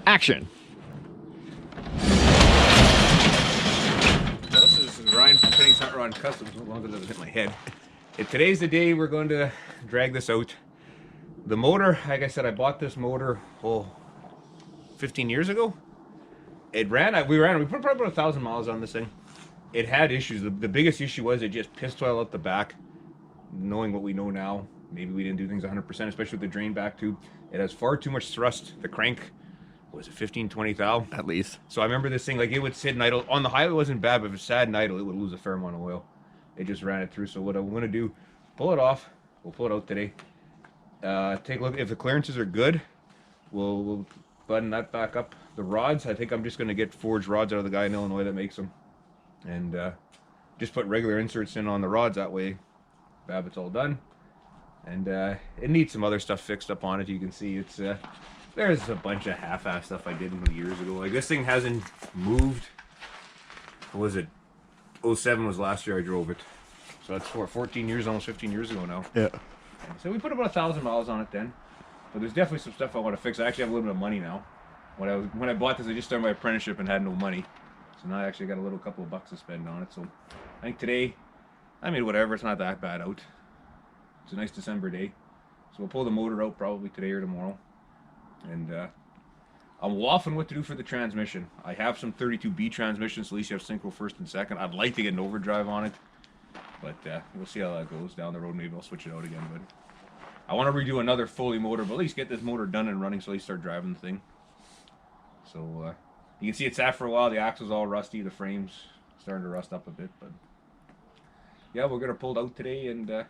Action. Well, this is Ryan from Penny's Hot Rod Customs, as long as it doesn't hit my head. Today's the day we're going to drag this out. The motor, like I said, I bought this motor 15 years ago. We put probably about 1,000 miles on this thing. It had issues. The biggest issue was it just pissed oil out the back. Knowing what we know now, maybe we didn't do things 100%, especially with the drain back tube. It has far too much thrust. The crank, was it 15, 20 thou? At least. So I remember this thing, like it would sit and idle. On the highway it wasn't bad, but if it sat and idle, it would lose a fair amount of oil. It just ran it through. So what I'm going to do, pull it off. We'll pull it out today. Take a look. If the clearances are good, we'll button that back up. The rods, I think I'm just going to get forged rods out of the guy in Illinois that makes them. And just put regular inserts in on the rods. That way, Babbitt's all done. And it needs some other stuff fixed up on it. You can see it's there's a bunch of half-ass stuff I did years ago. Like this thing hasn't moved. What was it? 07 was last year I drove it. So that's 14 years, almost 15 years ago now. Yeah. So we put about 1,000 miles on it then. But there's definitely some stuff I want to fix. I actually have a little bit of money now. When I bought this, I just started my apprenticeship and had no money. So now I actually got a couple of bucks to spend on it. So I think today, I mean, whatever, it's not that bad out. It's a nice December day. So we'll pull the motor out probably today or tomorrow. And I'm waffling what to do for the transmission. I have some 32B transmissions, so at least you have synchro first and second. I'd like to get an overdrive on it. But we'll see how that goes down the road. Maybe I'll switch it out again. But I want to redo another fully motor, but at least get this motor done and running so at least start driving the thing. So you can see it sat for a while. The axle's all rusty. The frame's starting to rust up a bit. But yeah, we're going to pull it out today. And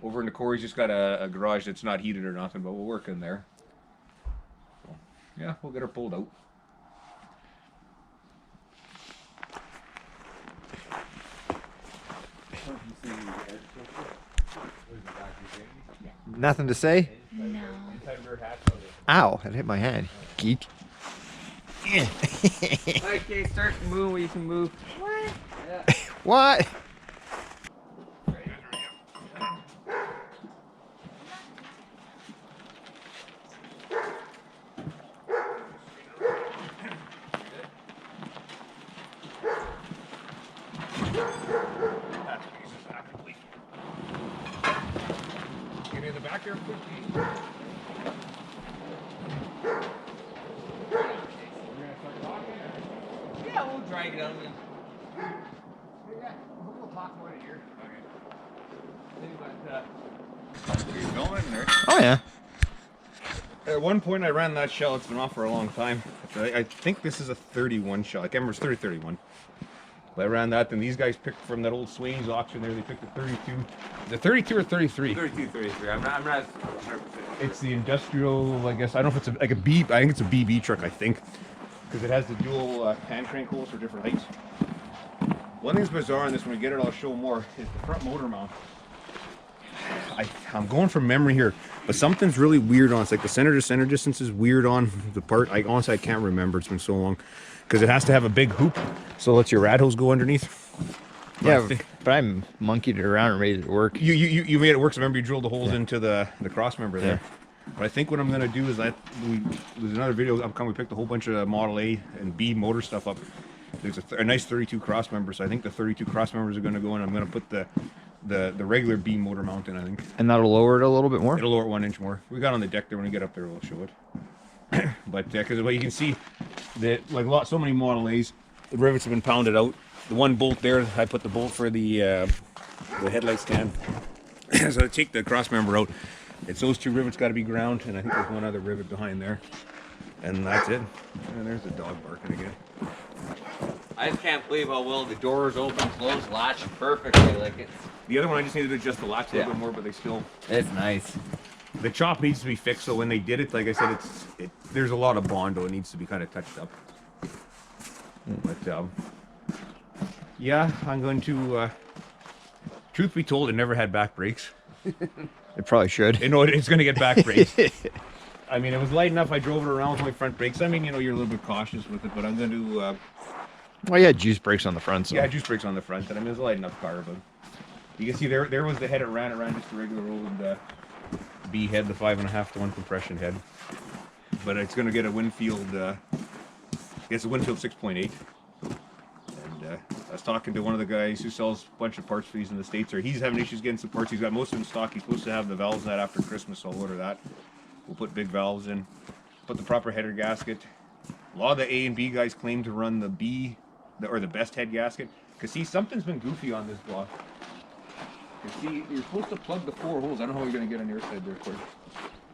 over in the Corey's just got a garage that's not heated or nothing, but we'll work in there. So yeah, we'll get her pulled out. Nothing to say? No. Ow, it hit my hand. Geek. Okay, start to move where you can move. What? Yeah. What? Get in the back there quickly. Yeah, we'll drag it out. We'll talk about it here. Okay. Are you filming there? Oh, yeah. At one point I ran that shell. It's been off for a long time. I think this is a 31 shell. I can't remember. It's 3031. But I ran that, and these guys picked from that old Swain's auction there. They picked a 32. Is it 32 or 33? 32, 33. I'm not 100%. It's the industrial, I guess. I don't know if it's like a B. I think it's a BB truck, I think. Because it has the dual hand crank holes for different heights. One thing's bizarre on this, when we get it, I'll show more, is the front motor mount. I'm going from memory here, but something's really weird on it. It's like the center to center distance is weird on the part. Honestly, I can't remember. It's been so long. Because it has to have a big hoop, so it lets your rad hose go underneath. Yeah, but I monkeyed it around and made it work. You made it work. So remember, you drilled the holes into the cross member there. But I think what I'm going to do is there's another video upcoming. We picked a whole bunch of Model A and B motor stuff up. There's a nice 32 cross member, so I think the 32 cross members are going to go in. I'm going to put the regular B motor mount in, I think. And that'll lower it a little bit more? It'll lower it 1 inch more. We got on the deck there. When we get up there, we'll show it. But because what you can see, that like so many Model A's, the rivets have been pounded out. The one bolt there, I put the bolt for the headlight stand. So to take the cross member out, it's those two rivets got to be ground, and I think there's one other rivet behind there, and that's it. And there's the dog barking again. I just can't believe how well the doors open, close, latch perfectly. Like it's. The other one I just needed to adjust the latch a little bit more, but they still. It's nice. The chop needs to be fixed, so when they did it, like I said, there's a lot of Bondo. It needs to be kind of touched up. But yeah, I'm going to. Truth be told, it never had back brakes. It probably should. You know, it's going to get back brakes. I mean, it was light enough. I drove it around with my front brakes. I mean, you know, you're a little bit cautious with it, but I'm going to. Well, yeah, juice brakes on the front. So. Yeah, juice brakes on the front. And I mean, it's a light enough car, but you can see there was the head. It ran around just a regular old B head, the 5.5 to 1 compression head. but it's going to get a Winfield. It's a Winfield 6.8. And I was talking to one of the guys who sells a bunch of parts for these in the States. Or he's having issues getting some parts. He's got most of them in stock. He's supposed to have the valves in that after Christmas, so I'll order that. We'll put big valves in, put the proper header gasket. A lot of the A and B guys claim to run the B, or the best head gasket. Because see, something's been goofy on this block. Because see, you're supposed to plug the 4 holes. I don't know how you're going to get on your side there, Corey.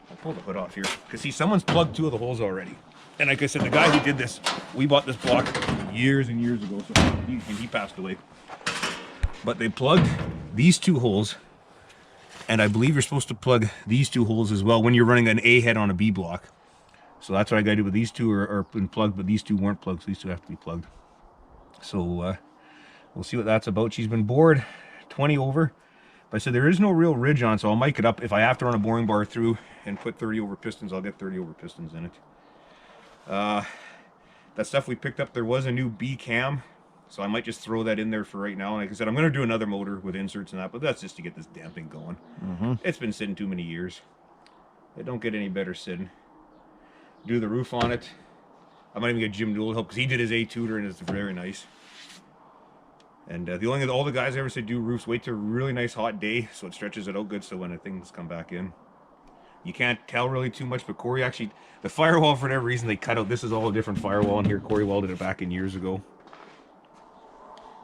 I'll pull the hood off here. Because see, someone's plugged 2 of the holes already. And like I said, the guy who did this, we bought this block years and years ago, so he passed away. But they plugged these 2 holes, and I believe you're supposed to plug these 2 holes as well when you're running an A head on a B block. So that's what I got to do with these 2 are been plugged, but these 2 weren't plugged, so these 2 have to be plugged. So we'll see what that's about. She's been bored 20 over. But I said there is no real ridge on, so I'll mic it up. If I have to run a boring bar through and put 30 over pistons, I'll get 30 over pistons in it. That stuff we picked up, there was a new B cam, so I might just throw that in there for right now. And like I said, I'm going to do another motor with inserts and that, but that's just to get this damn thing going. It's been sitting too many years. It don't get any better sitting. Do the roof on it. I might even get Jim Newell to help because he did his A tutor and it's very nice. And all the guys ever said do roofs, wait till a really nice hot day so it stretches it out good so when the things come back in. You can't tell really too much, but Corey actually, the firewall for whatever reason they cut out, this is all a different firewall in here. Corey welded it back in years ago.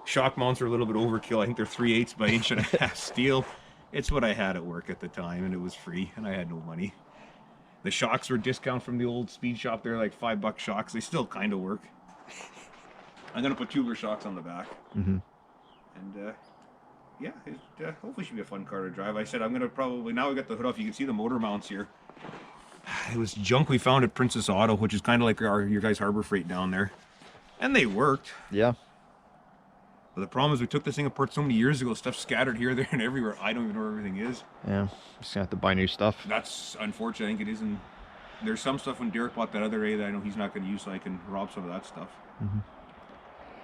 Shock mounts are a little bit overkill. I think they're 3/8 by 1.5 steel. It's what I had at work at the time and it was free and I had no money. The shocks were discount from the old speed shop. They're like $5 shocks. They still kind of work. I'm going to put tubular shocks on the back. And yeah, it hopefully should be a fun car to drive. I said I'm going to probably, now we got the hood off, you can see the motor mounts here. It was junk we found at Princess Auto, which is kind of like your guys' Harbor Freight down there. And they worked. Yeah. But the problem is we took this thing apart so many years ago, stuff scattered here, there, and everywhere. I don't even know where everything is. Yeah, just gonna have to buy new stuff. That's unfortunate. I think it isn't. There's some stuff when Derek bought that other A that I know he's not going to use, so I can rob some of that stuff.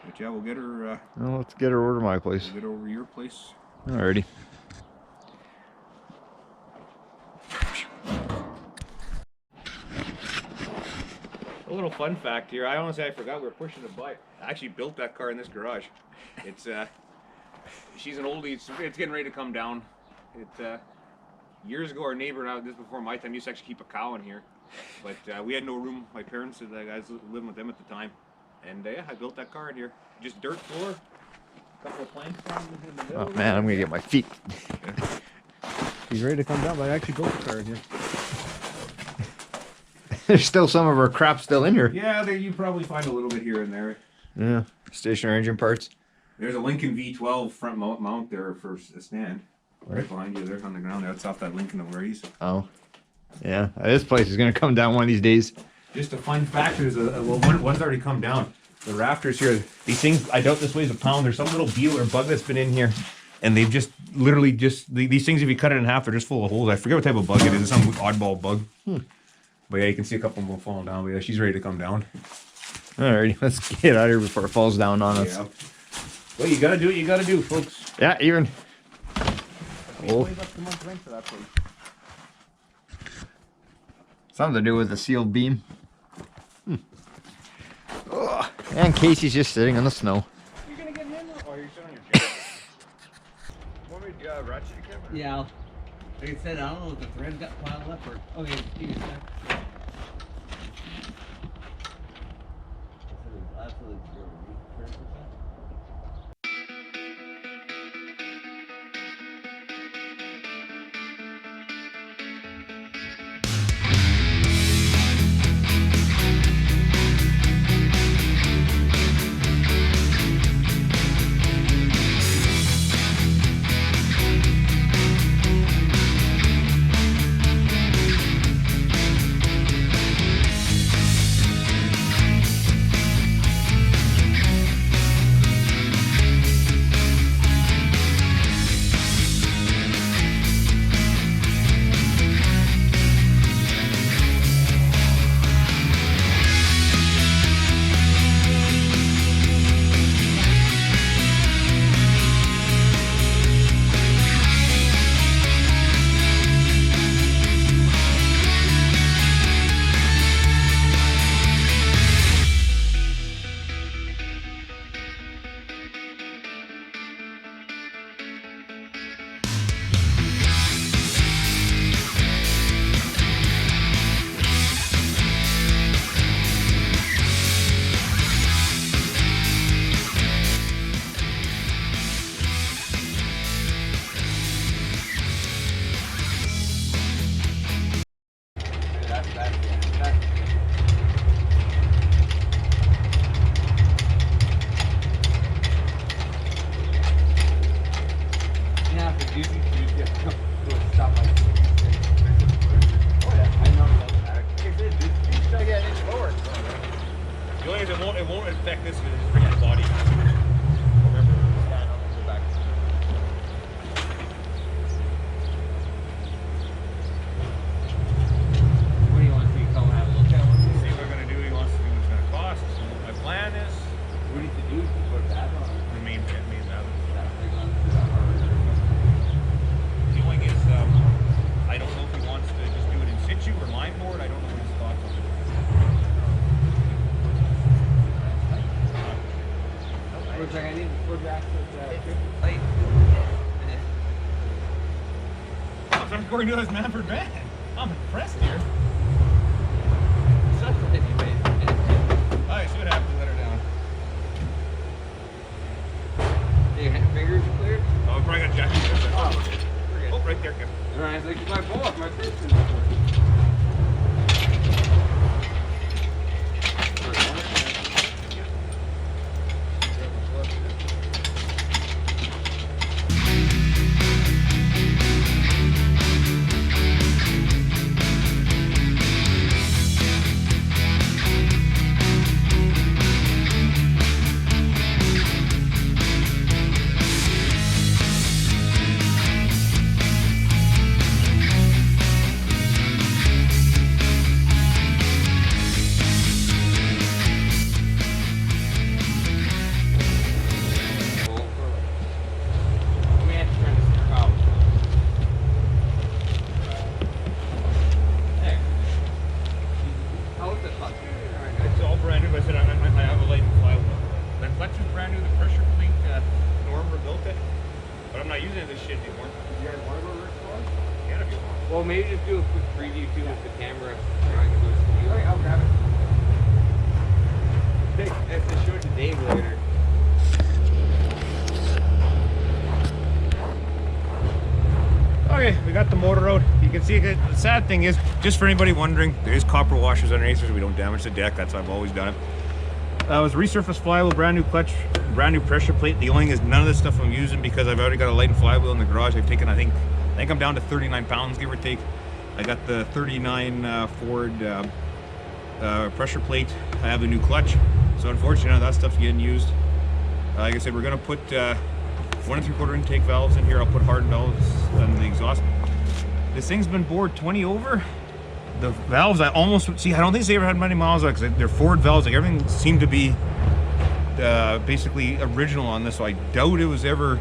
But yeah, we'll get her. Well, let's get her over to my place. We'll get her over your place. Alrighty. A little fun fact here. I honestly forgot we were pushing a bike. I actually built that car in this garage. It's she's an oldie. It's getting ready to come down. It years ago, our neighbor, now this before my time, used to actually keep a cow in here, but we had no room. My parents, I was living with them at the time, and yeah, I built that car in here. Just dirt floor, a couple of planks down in the middle. Oh man, I'm gonna get my feet. He's ready to come down, but I actually built the car in here. There's still some of our crap still in here. Yeah, you probably find a little bit here and there. Yeah, stationary engine parts. There's a Lincoln V12 front mount there for a stand. Right behind you there on the ground. That's off that Lincoln of Larry's. Oh. Yeah, this place is going to come down one of these days. Just a fun fact, there's one's already come down. The rafters here, these things, I doubt this weighs a pound. There's some little beetle or bug that's been in here. And they've just, literally these things, if you cut it in half, they're just full of holes. I forget what type of bug it is. It's some oddball bug. But yeah, you can see a couple of them falling down. But yeah, she's ready to come down. Alrighty, let's get out of here before it falls down on us. Yeah. Well, you gotta do what you gotta do, folks. Yeah, even. Oh. Something to do with the sealed beam. Oh, and Casey's just sitting on the snow. You're gonna get him? Or you're sitting on your chair? Want me to ratchet your camera? Yeah. Like I said, I don't know if the thread got piled up or. Okay, give me a sec. it won't affect this because it's bringing the body. Remember, stand up and go back. What do you want to see? Come have a look at one? See what we're gonna do. He wants to see what it's gonna cost. So what my plan is. What do you do to put that on? The main valve. That big on that hard. The only thing is, I don't know if he wants to just do it in situ or line board. I don't know what his thoughts on it. Looks like I need to put back this light. I'm according to his Manford van. I'm impressed here. Such a heavy weight. Alright, see what happens. Let her down. Your fingers are clear? Oh, we probably got Jackie there. Oh, Oh, right there, Kim. Alright, like my boss, my person. It's all brand new, but I said I have a light and fly wheel. The clutch is brand new, the pressure plate, Norm rebuilt it. But I'm not using this shit anymore. You guys want to go to Rick's? Yeah, if you want. Well, maybe just do a quick preview too with the camera. Alright, I'll grab it. I have to show it to Dave later. Okay, we got the motor out. You can see the sad thing is, just for anybody wondering, there is copper washers underneath so we don't damage the deck. That's how I've always done it. It was resurfaced flywheel, brand new clutch, brand new pressure plate. The only thing is none of this stuff I'm using because I've already got a light and flywheel in the garage. I've taken, I think I'm down to 39 pounds, give or take. I got the 39 Ford pressure plate. I have a new clutch. So unfortunately, that stuff's getting used. Like I said, we're gonna put 1 3/4 intake valves in here. I'll put hardened valves on the exhaust. This thing's been bored 20 over. The valves, I almost see. I don't think they ever had many miles on because they're Ford valves. Like everything seemed to be basically original on this. So I doubt it was ever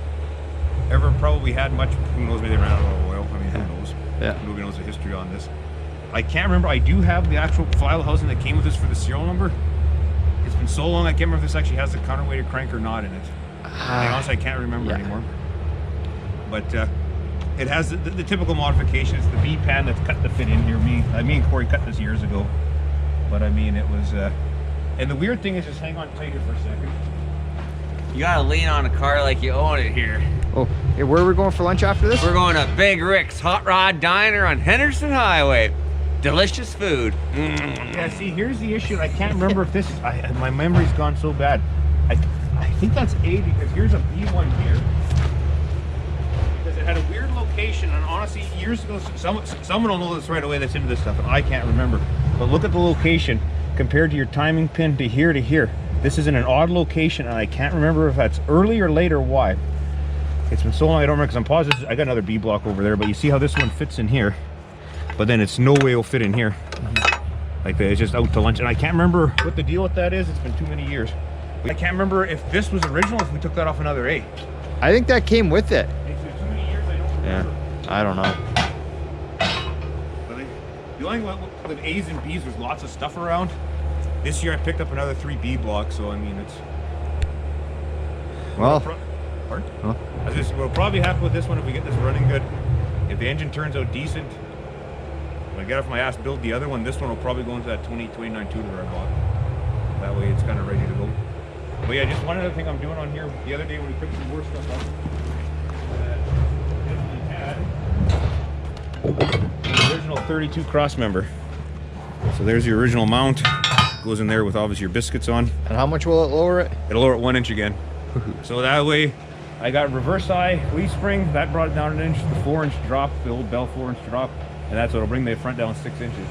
probably had much. Who knows? Maybe they ran out of oil. I mean, who knows? Yeah. Nobody knows the history on this. I can't remember. I do have the actual file housing that came with this for the serial number. It's been so long I can't remember if this actually has the counterweighted crank or not in it. Honestly, I can't remember anymore. But it has the typical modifications. The V pan that's cut to fit in here. Me and Corey cut this years ago. But I mean, it was. And the weird thing is, just hang on tight here for a second. You gotta lean on a car like you own it here. Oh, hey, where are we going for lunch after this? We're going to Big Rick's Hot Rod Diner on Henderson Highway. Delicious food. Yeah, see, here's the issue. I can't remember if this. My memory's gone so bad. I think that's A because here's a B1 here. Because it had a weird location, and honestly, years ago, someone will know this right away that's into this stuff, and I can't remember. But look at the location compared to your timing pin to here to here. This is in an odd location, and I can't remember if that's early or late or why. It's been so long I don't remember because I'm positive I got another B block over there, but you see how this one fits in here, but then it's no way it'll fit in here. Like it's just out to lunch, and I can't remember what the deal with that is. It's been too many years. I can't remember if this was original, if we took that off another A. I think that came with it. It's been too many years, I don't remember. Yeah, I don't know. But the only thing with A's and B's, there's lots of stuff around. This year I picked up another 3 B blocks, so I mean it's... Well, Pardon? Huh? We'll probably be happy with this one if we get this running good. If the engine turns out decent, when I get off my ass build the other one, this one will probably go into that 2029 Tudor I bought. That way it's kind of ready to go. But yeah, just one other thing I'm doing on here. The other day when we picked some more stuff up, definitely had the original 32 cross member. So there's the original mount. Goes in there with obviously your biscuits on. and how much will it lower it? It'll lower it 1 inch again. So that way, I got reverse eye leaf spring. That brought it down 1 inch. The 4 inch drop, the old Bell 4 inch drop, and that's what'll bring the front down 6 inches.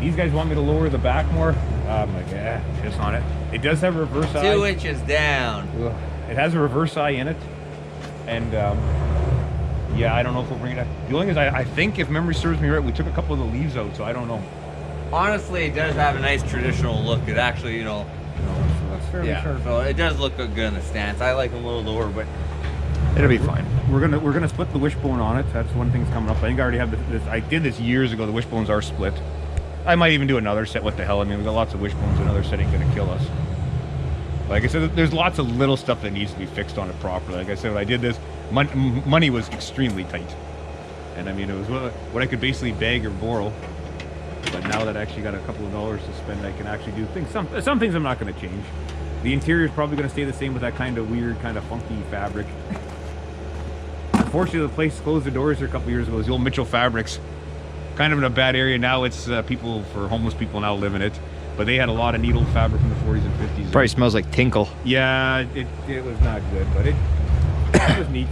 These guys want me to lower the back more. I'm like, yeah, piss on it. It does have a reverse eye. 2 inches down. Ugh. It has a reverse eye in it. And yeah, I don't know if we'll bring it up. The only thing is, I think if memory serves me right, we took a couple of the leaves out, so I don't know. Honestly, it does have a nice traditional look. It actually, you know, That's fairly yeah. sharp. So it does look good in the stance. I like them a little lower, but It'll be fine. We're gonna split the wishbone on it. That's one thing's coming up. I think I already have this. I did this years ago. The wishbones are split. I might even do another set. What the hell? I mean, we got lots of wishbones. Another set ain't gonna kill us. Like I said, there's lots of little stuff that needs to be fixed on it properly. Like I said, when I did this, money was extremely tight, and I mean, it was what I could basically beg or borrow. But now that I actually got a couple of dollars to spend, I can actually do things. Some things I'm not going to change. The interior is probably going to stay the same with that kind of weird, kind of funky fabric. Unfortunately, the place closed the doors here a couple of years ago. It was the old Mitchell Fabrics. Kind of in a bad area now. It's homeless people now live in it. But they had a lot of neat old fabric in the 40s and 50s. Probably smells like tinkle. Yeah, it was not good, but it was neat.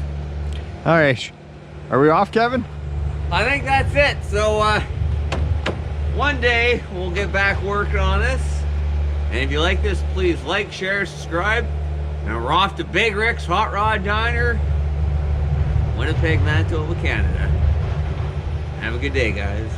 All right. Are we off, Kevin? I think that's it. So one day we'll get back working on this. And if you like this, please like, share, subscribe. And we're off to Big Rick's Hot Rod Diner, Winnipeg, Manitoba, Canada. Have a good day, guys.